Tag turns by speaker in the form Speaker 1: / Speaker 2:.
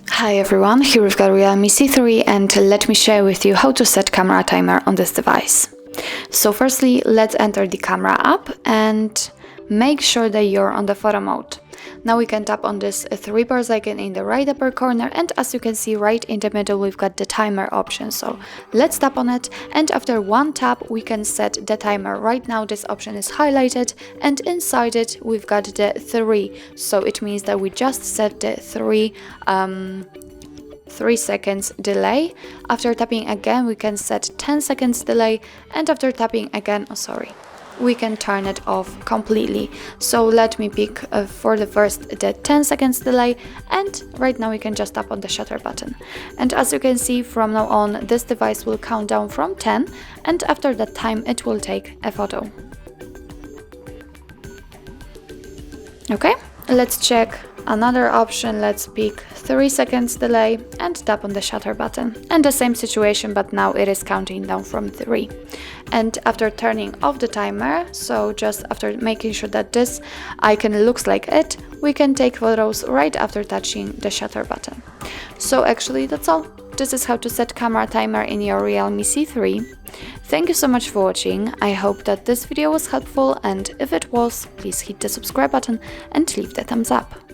Speaker 1: Hi everyone, here we've got REALME C3 and let me share with you how to set camera timer on this device. So firstly, let's enter the camera app and make sure that you're on the photo mode. Now we can tap on this 3 bars icon in the right upper corner, and as you can see right in the middle we've got the timer option. So let's tap on it, and after one tap we can set the timer. Right now this option is highlighted and inside it we've got the 3, so it means that we just set the 3 seconds delay. After tapping again we can set 10 seconds delay, and after tapping again, we can turn it off completely. So let me pick for the first the 10 seconds delay, and right now we can just tap on the shutter button. And as you can see, from now on this device will count down from 10, and after that time it will take a photo. Okay, let's check another option. Let's pick 3 seconds delay and tap on the shutter button. And the same situation, but now it is counting down from 3. And after turning off the timer, so just after making sure that this icon looks like it, we can take photos right after touching the shutter button. So actually that's all. This is how to set camera timer in your REALME C3. Thank you so much for watching. I hope that this video was helpful, and if it was, please hit the subscribe button and leave the thumbs up.